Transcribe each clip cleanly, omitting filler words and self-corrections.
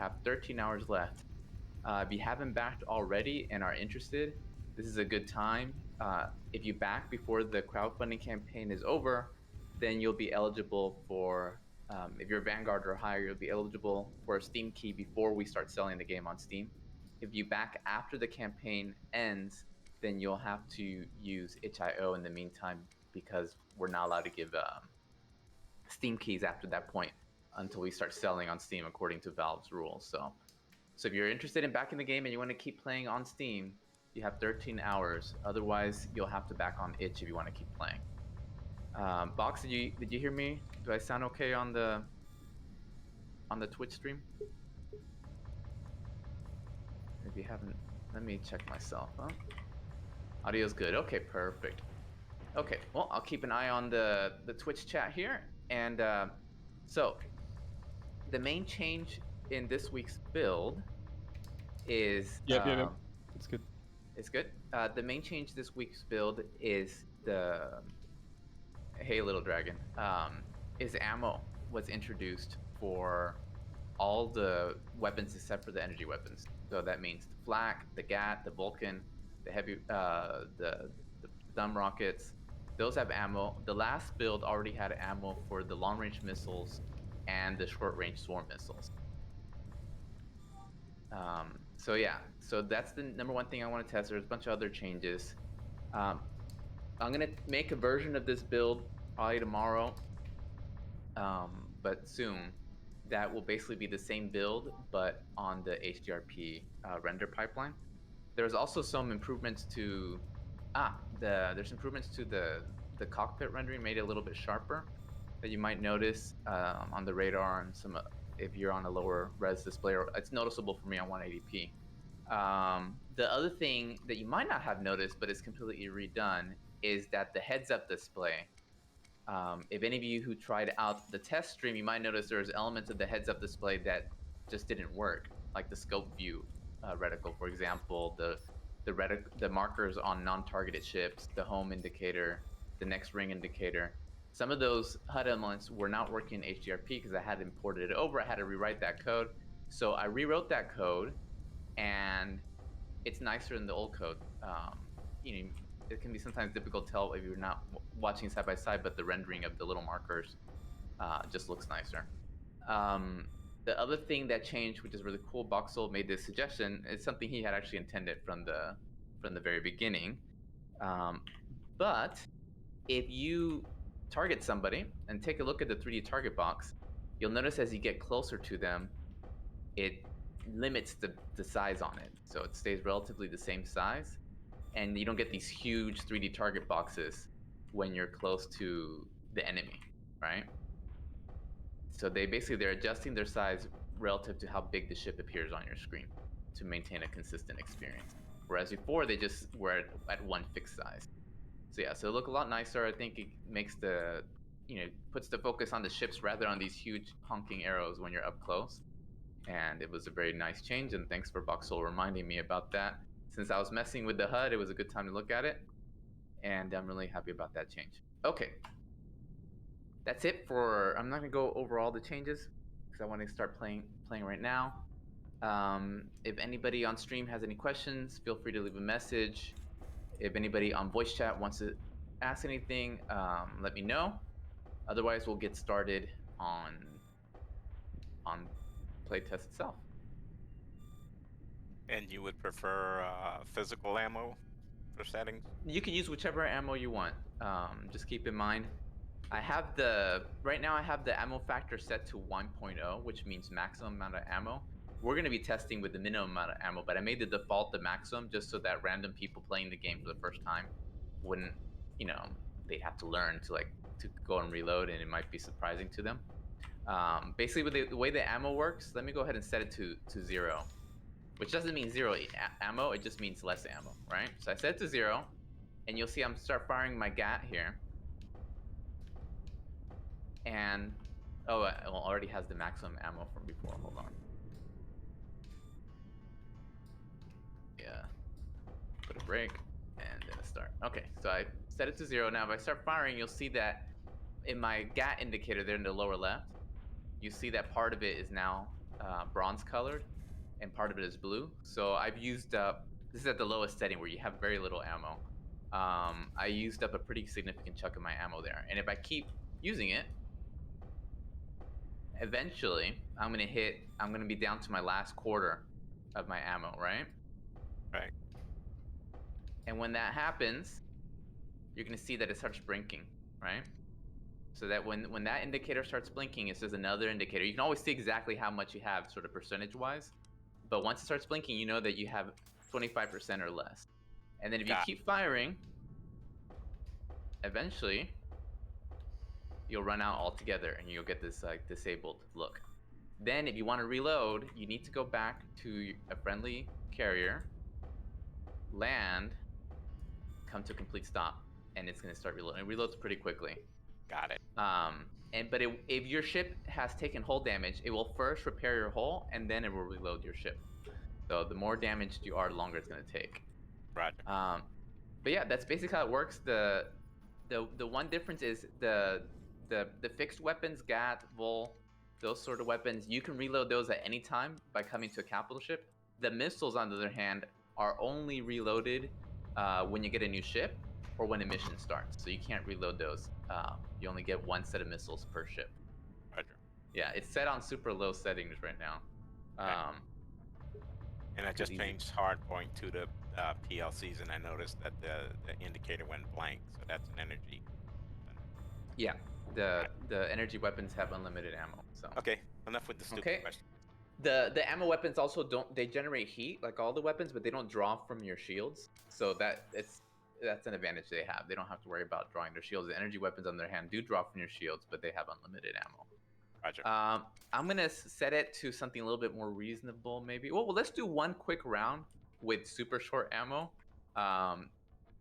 have 13 hours left. If you haven't backed already and are interested, this is a good time. If you back before the crowdfunding campaign is over, then you'll be eligible for, if you're Vanguard or higher, you'll be eligible for a Steam key before we start selling the game on Steam. If you back after the campaign ends, then you'll have to use itch.io in the meantime, because we're not allowed to give Steam keys after that point until we start selling on Steam according to Valve's rules. So if you're interested in backing the game and you want to keep playing on Steam, you have 13 hours. Otherwise, you'll have to back on itch if you want to keep playing. Box, did you hear me? Do I sound okay on the Twitch stream? If you haven't, let me check myself. Huh? Audio's good. Okay, perfect. Okay, well, I'll keep an eye on the Twitch chat here. And so the main change in this week's build is Yep. It's good. It's good. The main change this week's build is the Hey Little Dragon. Is ammo was introduced for all the weapons except for the energy weapons. So that means the Flak, the Gat, the Vulcan, the heavy, the dumb rockets. Those have ammo. The last build already had ammo for the long-range missiles and the short-range swarm missiles. So yeah, so that's the number one thing I want to test. There's a bunch of other changes. I'm gonna make a version of this build probably tomorrow, but soon. That will basically be the same build, but on the HDRP render pipeline. There's also some improvements to there's improvements to the cockpit rendering, made it a little bit sharper, that you might notice on the radar and some if you're on a lower res display, or it's noticeable for me on 180p. The other thing that you might not have noticed, but it's completely redone, is that the heads-up display. If any of you who tried out the test stream, you might notice there's elements of the heads-up display that just didn't work, like the scope view reticle, for example, the markers on non-targeted ships, the home indicator, the next ring indicator. Some of those HUD elements were not working in HDRP because I had imported it over. I had to rewrite that code. So I rewrote that code, and it's nicer than the old code. It can be sometimes difficult to tell if you're not watching side by side, but the rendering of the little markers just looks nicer. The other thing that changed, which is really cool, Boxel made this suggestion. It's something he had actually intended from the very beginning. But if you target somebody and take a look at the 3D target box, you'll notice as you get closer to them, it limits the size on it. So it stays relatively the same size, and you don't get these huge 3D target boxes when you're close to the enemy, right? So they're adjusting their size relative to how big the ship appears on your screen to maintain a consistent experience. Whereas before, they just were at one fixed size. So yeah, so it look a lot nicer. I think it makes puts the focus on the ships rather on these huge honking arrows when you're up close. And it was a very nice change, and thanks for Boxel reminding me about that. Since I was messing with the HUD, it was a good time to look at it, and I'm really happy about that change. Okay, that's it for. I'm not gonna go over all the changes because I want to start playing right now. If anybody on stream has any questions, feel free to leave a message. If anybody on voice chat wants to ask anything, let me know. Otherwise, we'll get started on playtest itself. And you would prefer physical ammo for settings? You can use whichever ammo you want. Just keep in mind, right now I have the ammo factor set to 1.0, which means maximum amount of ammo. We're going to be testing with the minimum amount of ammo, but I made the default the maximum just so that random people playing the game for the first time wouldn't, they'd have to learn to go and reload, and it might be surprising to them. Basically, with the way the ammo works, let me go ahead and set it to 0. Which doesn't mean 0 ammo, it just means less ammo, right? So I set it to 0, and you'll see I'm start firing my GAT here. And, it already has the maximum ammo from before, hold on. Yeah, put a break, and then a start. Okay, so I set it to 0. Now if I start firing, you'll see that in my GAT indicator there in the lower left, you see that part of it is now bronze colored, and part of it is blue. So I've used up. This is at the lowest setting where you have very little ammo. I used up a pretty significant chunk of my ammo there, and if I keep using it, eventually I'm gonna be down to my last quarter of my ammo, right? Right. And when that happens, you're gonna see that it starts blinking, right? So that when that indicator starts blinking, it's just another indicator. You can always see exactly how much you have, sort of percentage wise. But once it starts blinking, you know that you have 25% or less. And then if you Got keep firing, eventually you'll run out altogether and you'll get this like disabled look. Then if you want to reload, you need to go back to a friendly carrier, land, come to a complete stop, and it's going to start reloading. It reloads pretty quickly. Got it. But if your ship has taken hull damage, it will first repair your hull and then it will reload your ship. So the more damaged you are, the longer it's going to take. Roger. But yeah, that's basically how it works. The one difference is the fixed weapons, GAT, Vol, those sort of weapons, you can reload those at any time by coming to a capital ship. The missiles, on the other hand, are only reloaded when you get a new ship or when a mission starts. So you can't reload those. You only get one set of missiles per ship. Roger. Yeah, it's set on super low settings right now. And I just changed hardpoint to the PLCs, and I noticed that the indicator went blank, so that's an energy. Yeah, the energy weapons have unlimited ammo. So okay, enough with the stupid question. The ammo weapons also they generate heat like all the weapons, but they don't draw from your shields. So that's an advantage they have. They don't have to worry about drawing their shields. The energy weapons, on their hand, do draw from your shields, but they have unlimited ammo. Roger. I'm gonna set it to something a little bit more reasonable, maybe. Well, let's do one quick round with super short ammo.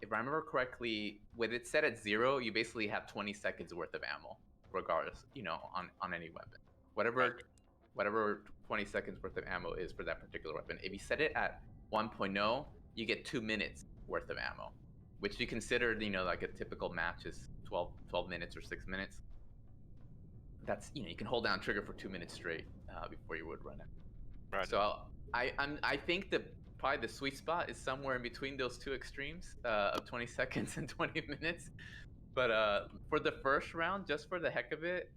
If I remember correctly, with it set at 0, you basically have 20 seconds worth of ammo, regardless, on any weapon. Whatever 20 seconds worth of ammo is for that particular weapon. If you set it at 1.0, you get 2 minutes worth of ammo, which you consider, like a typical match is 12 minutes or 6 minutes. That's, you can hold down trigger for 2 minutes straight before you would run it. Right. So I think probably the sweet spot is somewhere in between those two extremes of 20 seconds and 20 minutes. But for the first round, just for the heck of it,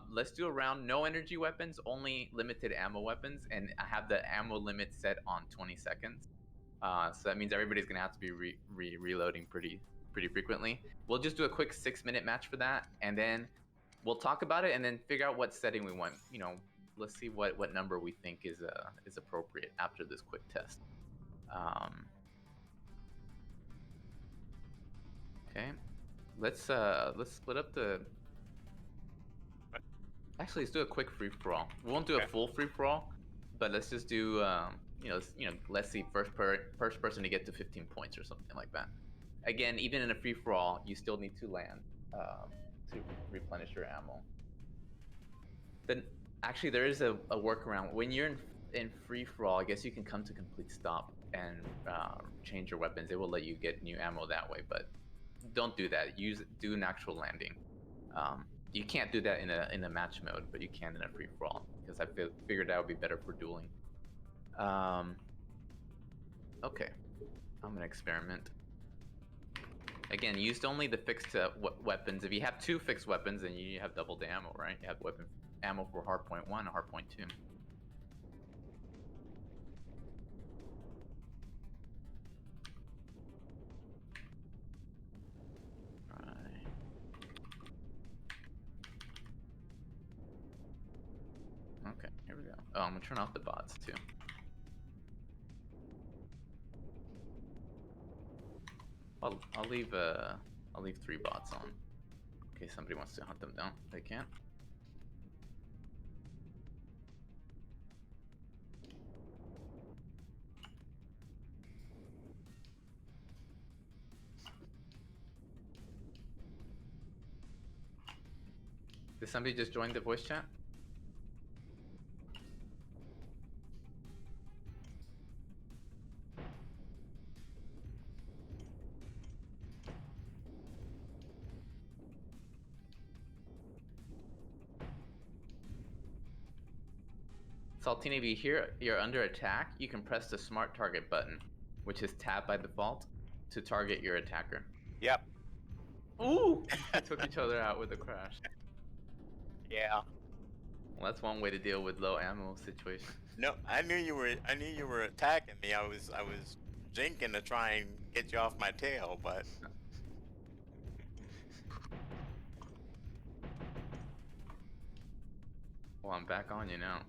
let's do a round no energy weapons, only limited ammo weapons, and I have the ammo limit set on 20 seconds. So that means everybody's gonna have to be reloading pretty frequently. We'll just do a quick 6-minute match for that, and then we'll talk about it and then figure out what setting we want. Let's see what number we think is appropriate after this quick test. Okay, let's split up the. Actually, let's do a quick free for all. We won't do a full free for all, but let's just do let's see first person to get to 15 points or something like that. Again, even in a free for all, you still need to land to replenish your ammo. Then actually there is a workaround. When you're in free for all, I guess you can come to complete stop and change your weapons. It will let you get new ammo that way, but don't do that. Do an actual landing. You can't do that in a match mode, but you can in a free for all, because I figured that would be better for dueling. Okay, I'm gonna experiment. Again, used only the fixed weapons. If you have 2 fixed weapons, then you have double the ammo, right? You have weapon ammo for hardpoint 1 and hardpoint 2. Right. Okay, here we go. Oh, I'm gonna turn off the bots too. I'll leave 3 bots on in case somebody wants to hunt them down. They can't. Did somebody just join the voice chat? Saltini, if you hear you're under attack, you can press the smart target button, which is tab by default, to target your attacker. Yep. Ooh! We took each other out with a crash. Yeah. Well, that's one way to deal with low ammo situation. No, I knew you were attacking me. I was jinking to try and get you off my tail, but Well, I'm back on you now.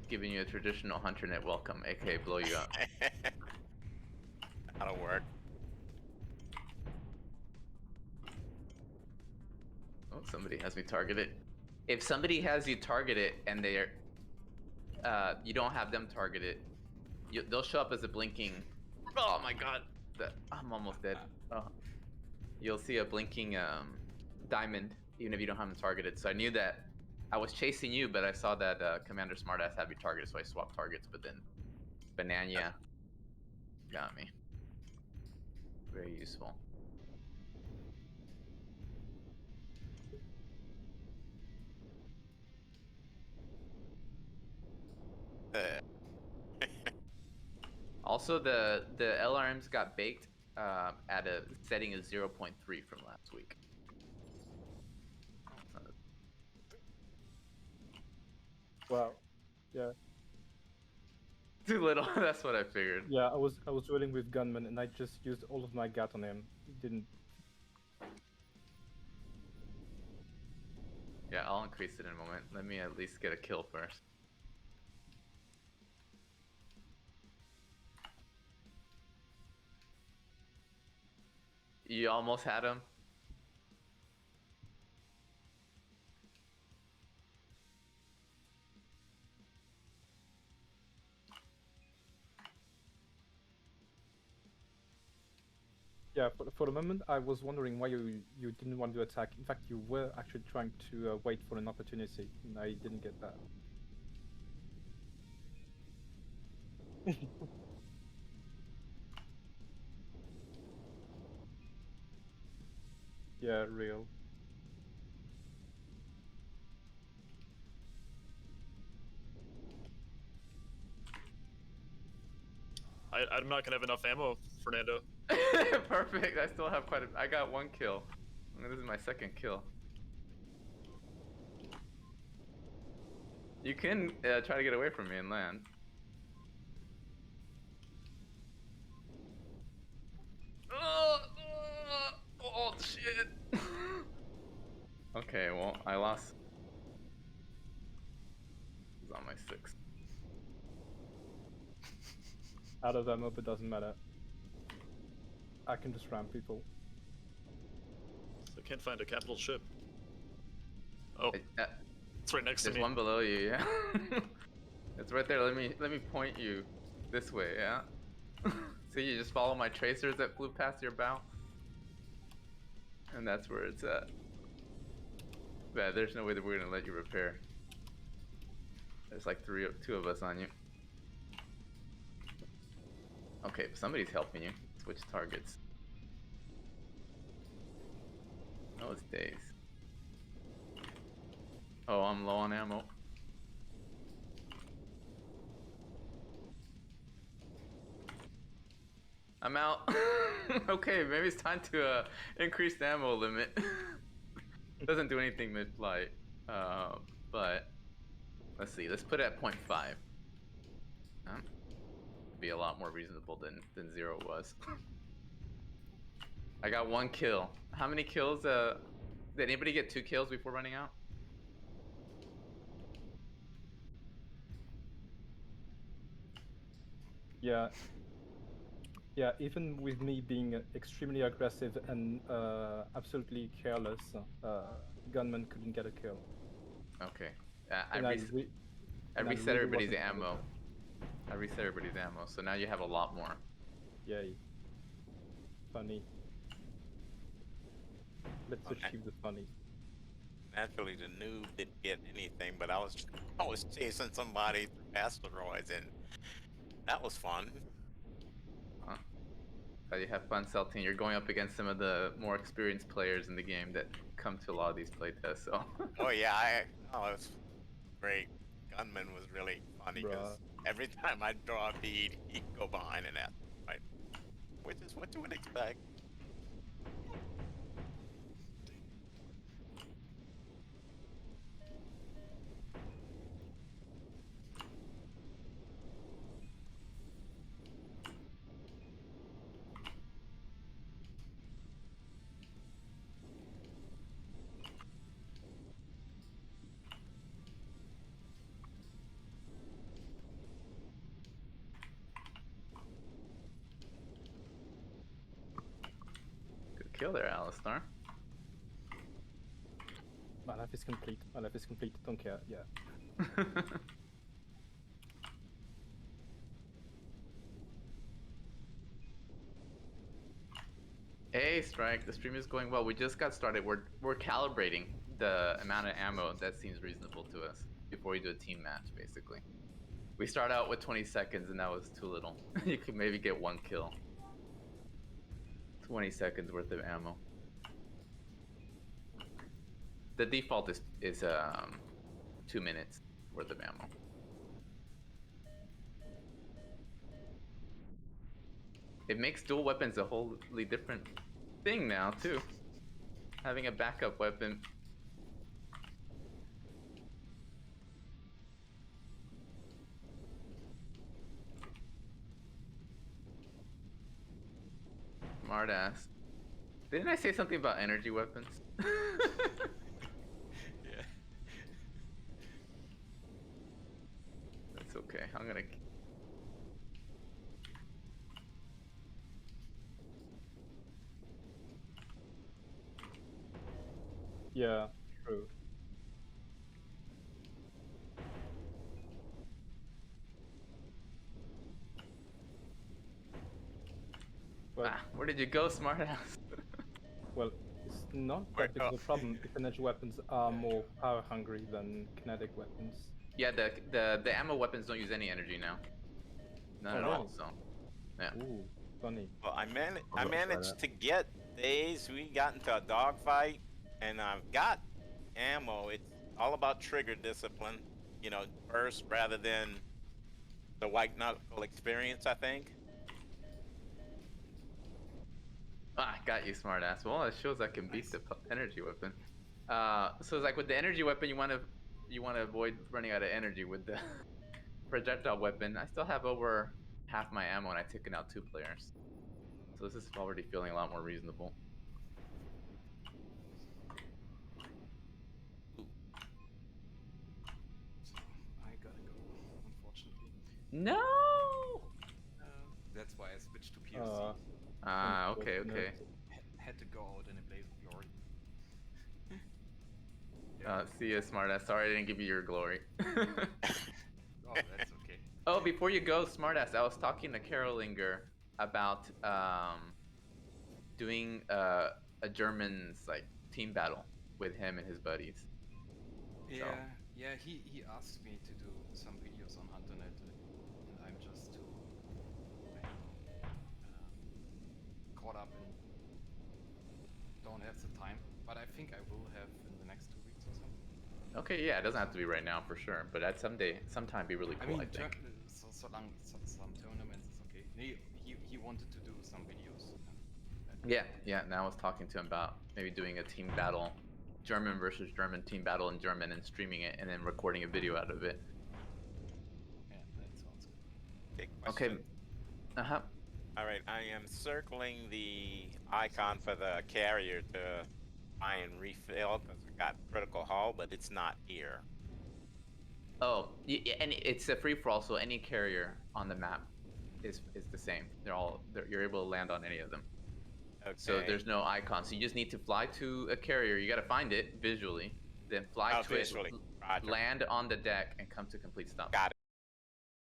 Giving you a traditional hunter net welcome, aka blow you up. that'll work. Oh, somebody has me targeted. If somebody has you targeted and they're, you don't have them targeted, they'll show up as a blinking. Oh my god, I'm almost dead. Oh. You'll see a blinking diamond even if you don't have them targeted. So I knew that I was chasing you, but I saw that Commander Smartass had me targeted, so I swapped targets. But then Banania got me. Very useful. Also, the LRMs got baked at a setting of 0.3 from last week. Wow. Yeah. Too little. That's what I figured. Yeah, I was dueling with gunman and I just used all of my gat on him. It didn't. Yeah, I'll increase it in a moment. Let me at least get a kill first. You almost had him. Yeah, for the moment, I was wondering why you didn't want to attack. In fact, you were actually trying to wait for an opportunity, and I didn't get that. Yeah, real. I'm not gonna have enough ammo, Fernando. Perfect. I still have quite a. I got one kill. This is my second kill. You can try to get away from me and land. Oh shit. Okay, well, I lost. It's on my sixth. Out of ammo, but doesn't matter. I can just ram people. I can't find a capital ship. Oh, Uh, it's right next to There's me. one below you, yeah. It's right there. Let me point you this way, yeah. See, you just follow my tracers that flew past your bow, and that's where it's at. Yeah, there's no way that we're gonna let you repair. There's like two of us on you. Okay, somebody's helping you. Switch targets. Oh, it's days. Oh, I'm low on ammo. I'm out. Okay, maybe it's time to increase the ammo limit. Doesn't do anything mid-flight, but let's see. Let's put it at 0.5. Be a lot more reasonable than 0 was. I got 1 kill. How many kills? Did anybody get 2 kills before running out? Yeah. Yeah, even with me being extremely aggressive and absolutely careless, gunman couldn't get a kill. Okay. I And reset really everybody's wasn't ammo. I reset everybody's ammo, so now you have a lot more. Yay. Funny. Let's achieve the funny. Naturally, the noob didn't get anything, but I was chasing somebody through asteroids, and that was fun. Huh? You have fun, Celtine. You're going up against some of the more experienced players in the game that come to a lot of these playtests. So. Oh yeah, it was great. Gunman was really funny because every time I'd draw a bead, he'd go behind and ask, right? Which is what you would expect. Good kill there, Alistar. My life is complete. My life is complete. Don't care. Yeah. Hey, Strike. The stream is going well. We just got started. We're calibrating the amount of ammo that seems reasonable to us before we do a team match, basically. We start out with 20 seconds, and that was too little. You could maybe get 1 kill. 20 seconds worth of ammo. The default is 2 minutes worth of ammo. It makes dual weapons a wholly different thing now too. Having a backup weapon. Smartass. Didn't I say something about energy weapons? Yeah. That's okay. I'm gonna. Yeah. True. Well, Where did you go, smartass? well, it's not that big of a problem if energy weapons are more power hungry than kinetic weapons. Yeah, the ammo weapons don't use any energy now. None Oh, at all. really? So, yeah. Ooh, funny. Well, I I'll managed to get days. We got into a dogfight, and I've got ammo. It's all about trigger discipline. You know, burst rather than the white knuckle experience, I think. Got you, smartass. Well, it shows I can beat the energy weapon. So it's like with the energy weapon, you want to avoid running out of energy. With the projectile weapon, I still have over half my ammo, and I've taken out 2 players. So this is already feeling a lot more reasonable. I gotta go, unfortunately. No. That's why I switched to POC. Okay. Had to go out in a blaze of glory. See ya, smartass. Sorry I didn't give you your glory. Oh, that's okay. Oh, before you go, smartass, I was talking to Carolinger about doing a German's like team battle with him and his buddies. Yeah, yeah. He asked me to do some videos on HunterNet, and I'm just too caught up and don't have the time. But I think I will have in the next 2 weeks or something. Okay, yeah, it doesn't have to be right now for sure, but at sometime be really cool. I think. So long some tournaments is okay. He wanted to do some videos. Yeah. Now I was talking to him about maybe doing a team battle, German versus German team battle in German, and streaming it, and then recording a video out of it. Yeah, that sounds good. Okay. Uh-huh. All right, I am circling the icon for the carrier to try and refill because I got critical hull, but it's not here. Oh, and it's a free for all, so any carrier on the map is the same. You're able to land on any of them. Okay. So there's no icon. So you just need to fly to a carrier. You got to find it visually, then fly to visually. it, Roger. land on the deck, and come to complete stop. Got